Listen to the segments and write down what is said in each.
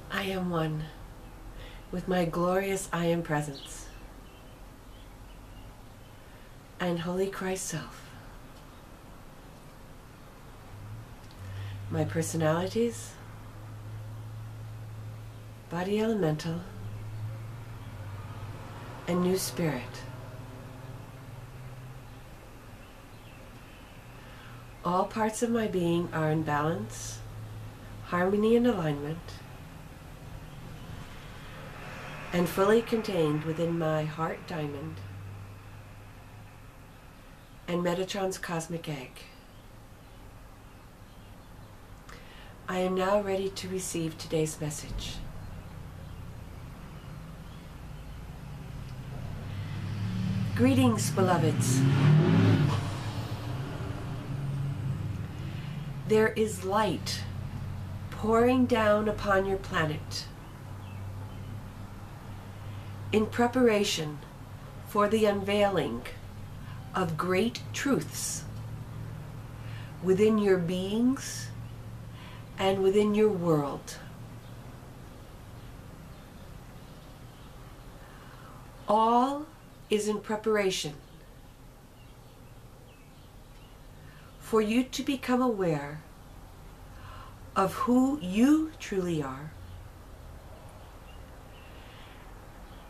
I am one with my glorious I Am presence and Holy Christ Self. My personalities, body elemental, and new spirit. All parts of my being are in balance, harmony, and alignment, and fully contained within my heart diamond and Metatron's cosmic egg. I am now ready to receive today's message. Greetings, beloveds. There is light pouring down upon your planet in preparation for the unveiling of great truths within your beings and within your world. All is in preparation for you to become aware of who you truly are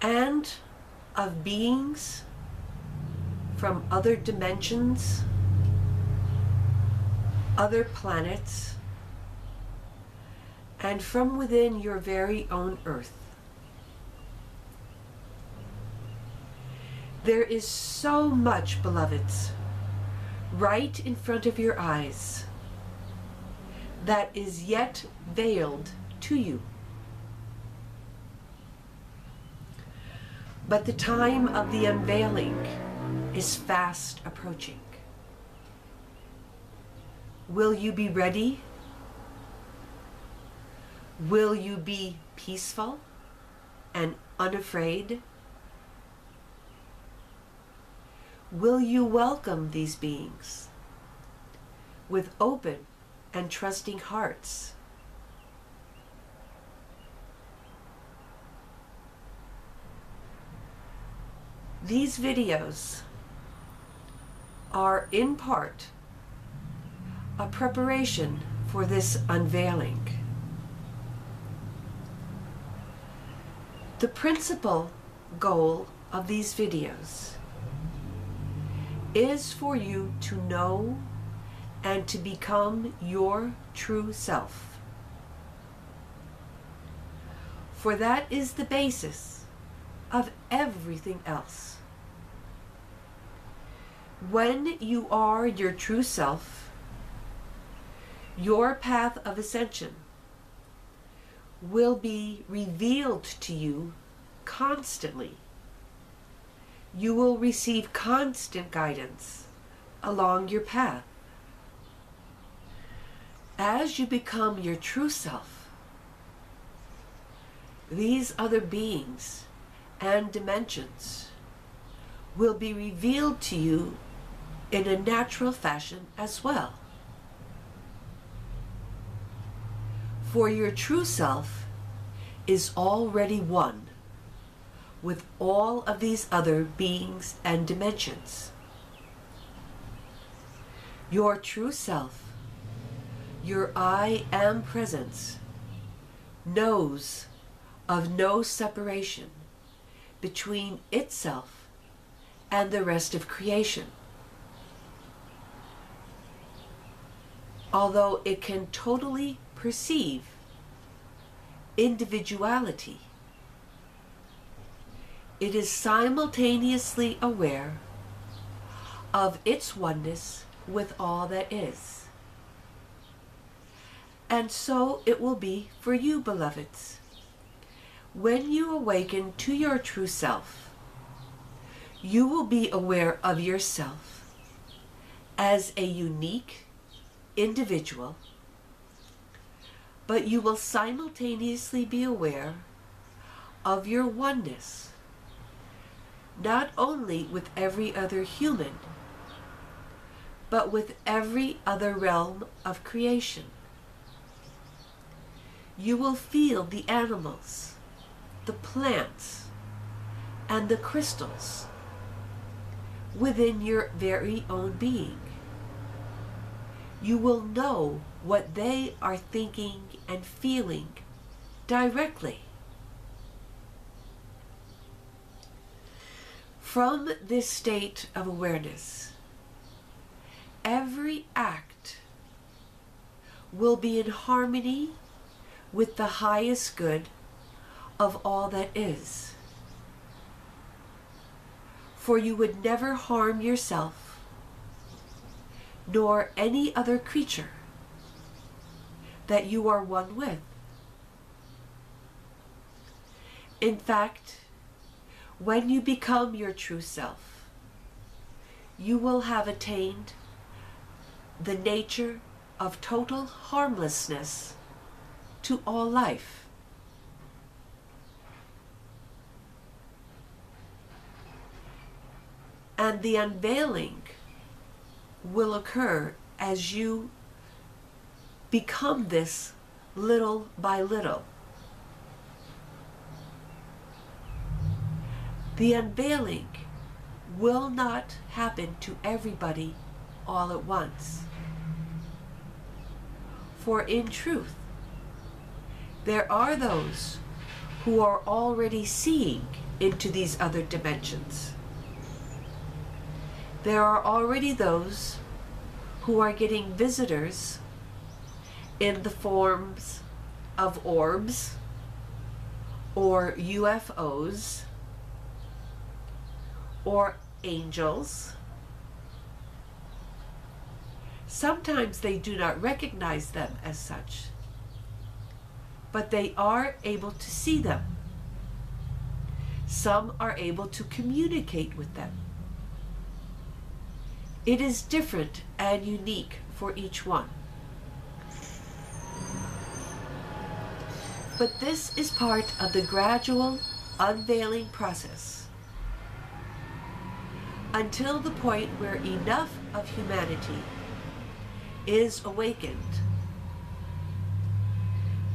and of beings from other dimensions, other planets, and from within your very own earth. There is so much, beloveds, right in front of your eyes that is yet veiled to you. But the time of the unveiling is fast approaching. Will you be ready? Will you be peaceful and unafraid? Will you welcome these beings with open and trusting hearts? These videos are in part a preparation for this unveiling. The principal goal of these videos is for you to know and to become your true self. For that is the basis of everything else. When you are your true self, your path of ascension will be revealed to you constantly. You will receive constant guidance along your path. As you become your true self, these other beings and dimensions will be revealed to you in a natural fashion as well. For your true self is already one with all of these other beings and dimensions. Your true self, your I Am presence, knows of no separation between itself and the rest of creation. Although it can totally perceive individuality, it is simultaneously aware of its oneness with all that is. And so it will be for you, beloveds. When you awaken to your true self, you will be aware of yourself as a unique individual, but you will simultaneously be aware of your oneness, not only with every other human, but with every other realm of creation. You will feel the animals, the plants, and the crystals within your very own being. You will know what they are thinking and feeling directly. From this state of awareness, every act will be in harmony with the highest good of all that is. For you would never harm yourself, nor any other creature that you are one with. In fact, when you become your true self, you will have attained the nature of total harmlessness to all life. And the unveiling will occur as you become this little by little. The unveiling will not happen to everybody all at once. For in truth, there are those who are already seeing into these other dimensions. There are already those who are getting visitors in the forms of orbs or UFOs or angels. Sometimes they do not recognize them as such, but they are able to see them. Some are able to communicate with them. It is different and unique for each one. But this is part of the gradual unveiling process until the point where enough of humanity is awakened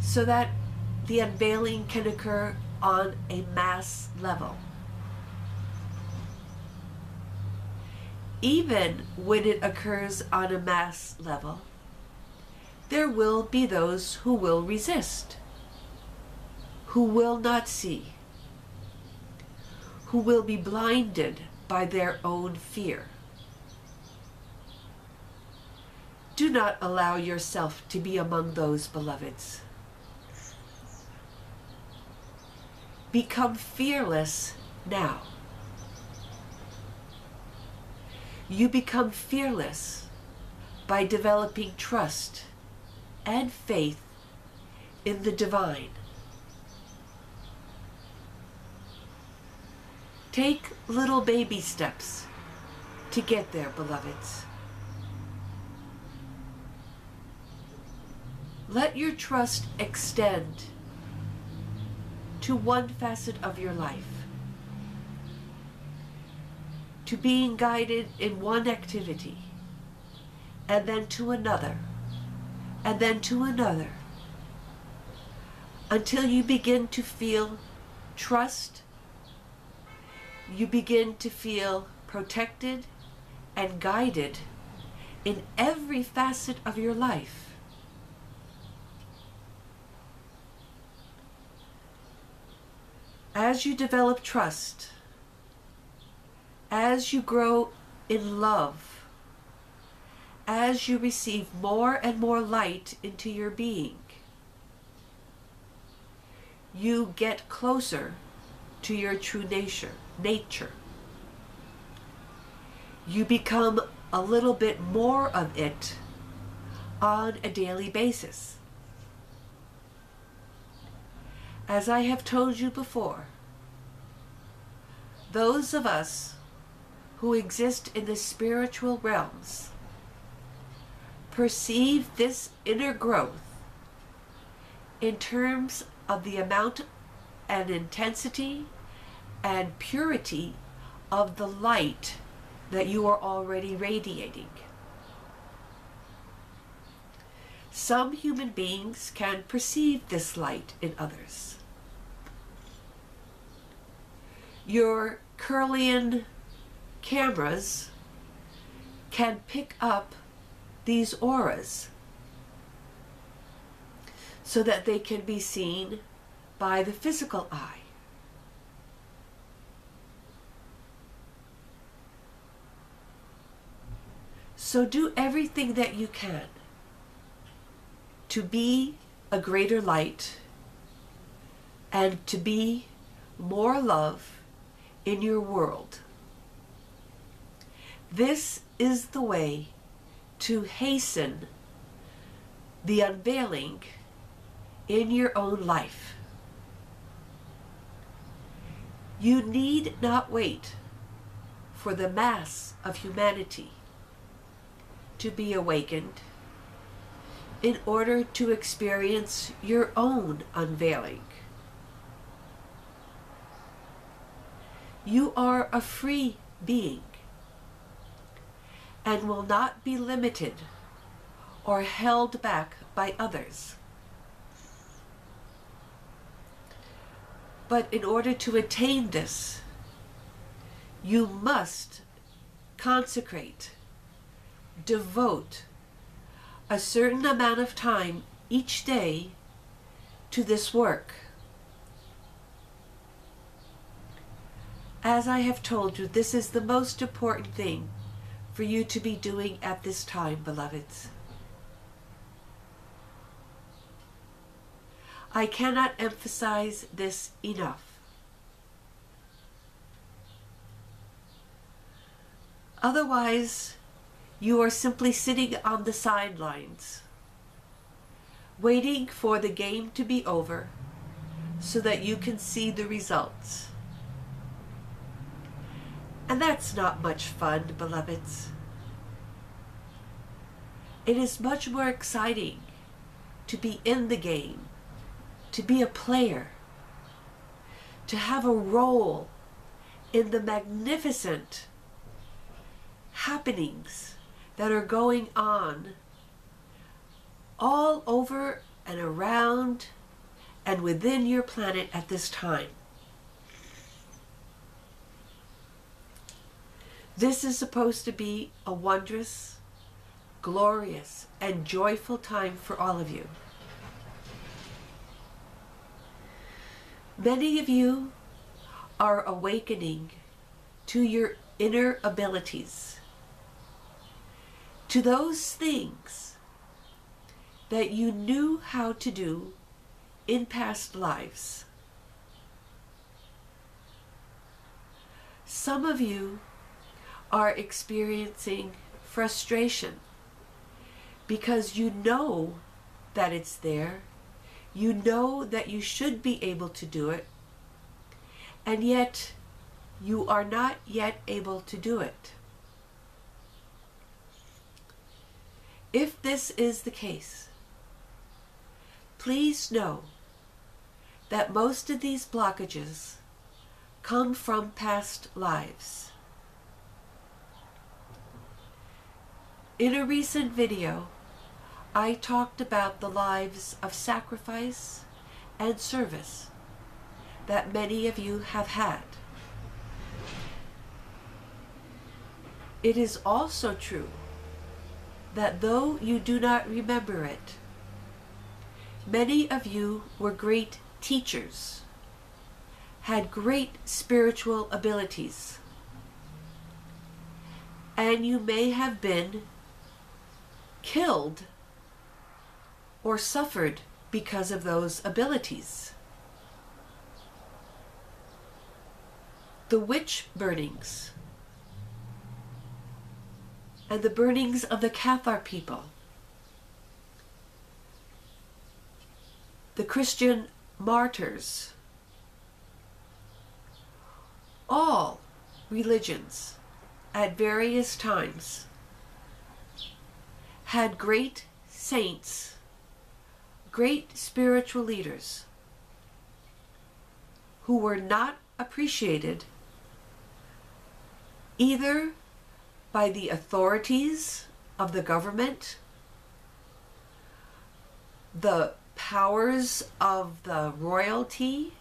so that the unveiling can occur on a mass level. Even when it occurs on a mass level, there will be those who will resist, who will not see, who will be blinded by their own fear. Do not allow yourself to be among those, beloveds. Become fearless now. You become fearless by developing trust and faith in the divine. Take little baby steps to get there, beloveds. Let your trust extend to one facet of your life, to being guided in one activity, and then to another, and then to another, until you begin to feel trust, you begin to feel protected and guided in every facet of your life. As you develop trust, as you grow in love, as you receive more and more light into your being, you get closer to your true nature. You become a little bit more of it on a daily basis. As I have told you before, those of us who exist in the spiritual realms perceive this inner growth in terms of the amount and intensity and purity of the light that you are already radiating. Some human beings can perceive this light in others. Your Kirlian cameras can pick up these auras so that they can be seen by the physical eye. So do everything that you can to be a greater light and to be more love in your world. This is the way to hasten the unveiling in your own life. You need not wait for the mass of humanity to be awakened in order to experience your own unveiling. You are a free being and will not be limited or held back by others. But in order to attain this, you must consecrate, devote a certain amount of time each day to this work. As I have told you, this is the most important thing for you to be doing at this time, beloveds. I cannot emphasize this enough. Otherwise, you are simply sitting on the sidelines, waiting for the game to be over so that you can see the results. And that's not much fun, beloveds. It is much more exciting to be in the game, to be a player, to have a role in the magnificent happenings that are going on all over and around and within your planet at this time. This is supposed to be a wondrous, glorious, and joyful time for all of you. Many of you are awakening to your inner abilities, to those things that you knew how to do in past lives. Some of you are experiencing frustration because you know that it's there, you know that you should be able to do it, and yet you are not yet able to do it. If this is the case, please know that most of these blockages come from past lives. In a recent video, I talked about the lives of sacrifice and service that many of you have had. It is also true that though you do not remember it, many of you were great teachers, had great spiritual abilities, and you may have been killed or suffered because of those abilities. The witch burnings and the burnings of the Cathar people, the Christian martyrs, all religions at various times had great saints, great spiritual leaders who were not appreciated either by the authorities of the government, the powers of the royalty,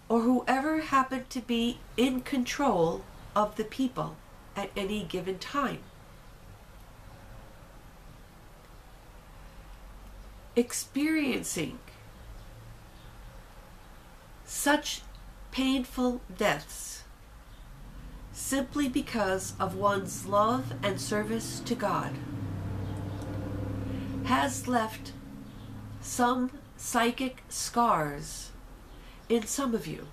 or whoever happened to be in control of the people at any given time. Experiencing such painful deaths simply because of one's love and service to God has left some psychic scars in some of you.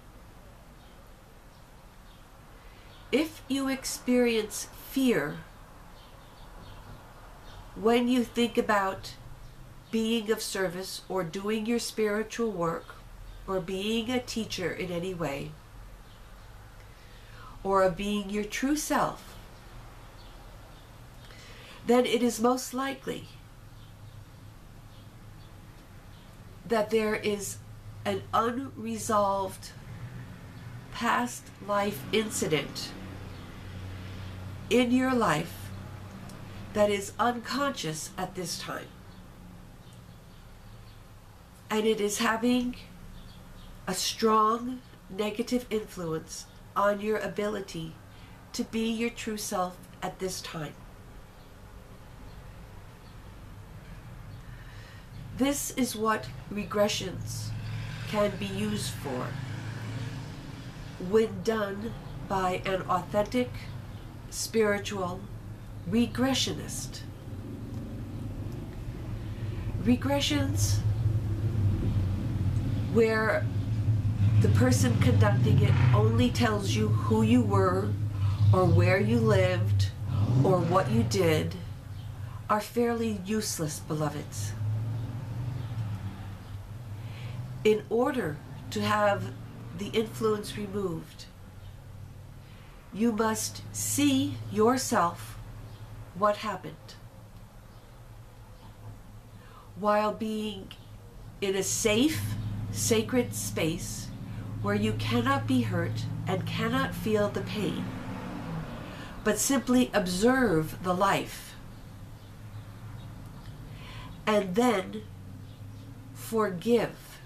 If you experience fear when you think about being of service or doing your spiritual work or being a teacher in any way, or of being your true self, then it is most likely that there is an unresolved past life incident in your life that is unconscious at this time. And it is having a strong negative influence on your ability to be your true self at this time. This is what regressions can be used for when done by an authentic spiritual regressionist. Regressions where the person conducting it only tells you who you were or where you lived or what you did are fairly useless, beloveds. In order to have the influence removed, you must see yourself what happened while being in a safe, sacred space where you cannot be hurt and cannot feel the pain, but simply observe the life. And then forgive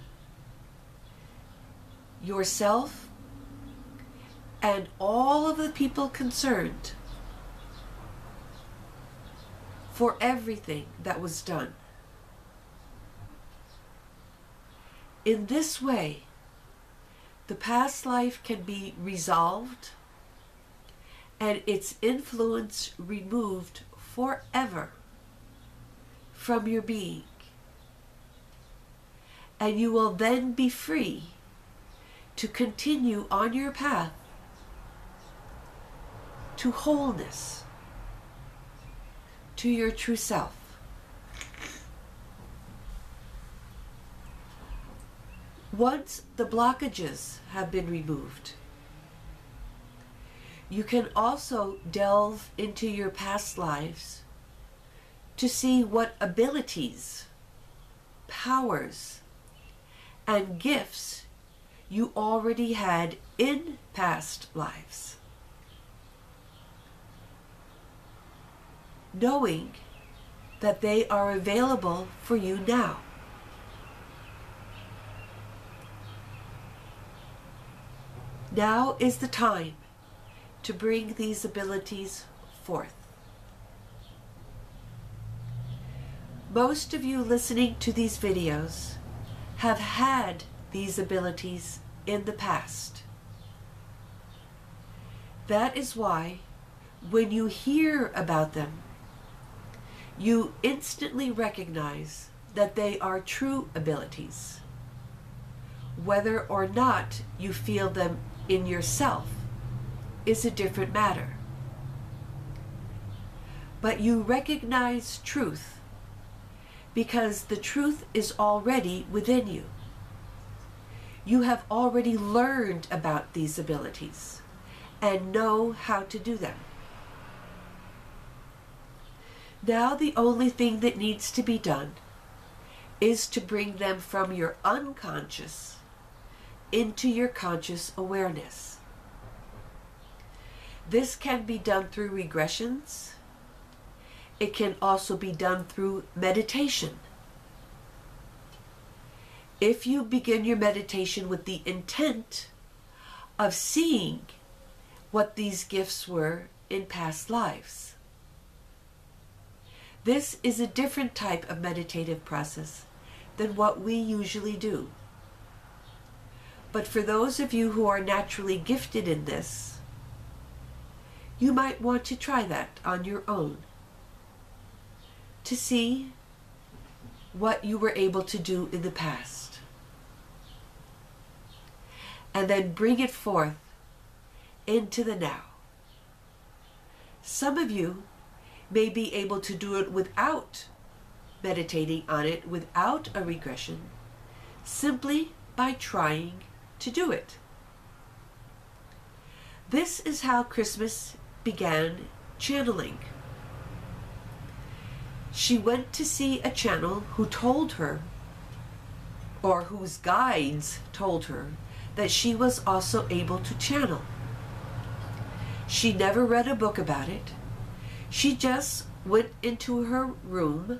yourself and all of the people concerned for everything that was done. In this way, the past life can be resolved and its influence removed forever from your being. And you will then be free to continue on your path to wholeness, to your true self. Once the blockages have been removed, you can also delve into your past lives to see what abilities, powers, and gifts you already had in past lives. Knowing that they are available for you now. Now is the time to bring these abilities forth. Most of you listening to these videos have had these abilities in the past. That is why when you hear about them, you instantly recognize that they are true abilities. Whether or not you feel them in yourself is a different matter. But you recognize truth because the truth is already within you. You have already learned about these abilities and know how to do them. Now the only thing that needs to be done is to bring them from your unconscious into your conscious awareness. This can be done through regressions. It can also be done through meditation. if you begin your meditation with the intent of seeing what these gifts were in past lives. This is a different type of meditative process than what we usually do. But for those of you who are naturally gifted in this, you might want to try that on your own to see what you were able to do in the past. And then bring it forth into the now. Some of you may be able to do it without meditating on it, without a regression, simply by trying to do it. This is how Christmas began channeling. She went to see a channel who told her, or whose guides told her, that she was also able to channel. She never read a book about it. She just went into her room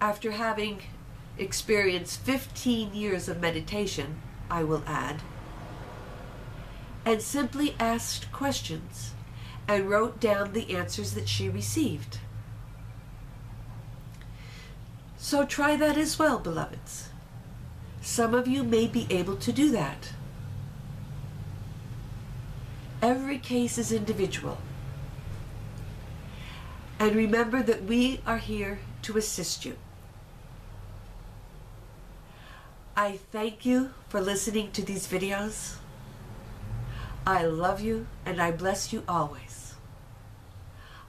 after having experienced 15 years of meditation, I will add, and simply asked questions and wrote down the answers that she received. So try that as well, beloveds. Some of you may be able to do that. Every case is individual. And remember that we are here to assist you. I thank you for listening to these videos. I love you and I bless you always.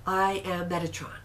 I am Metatron.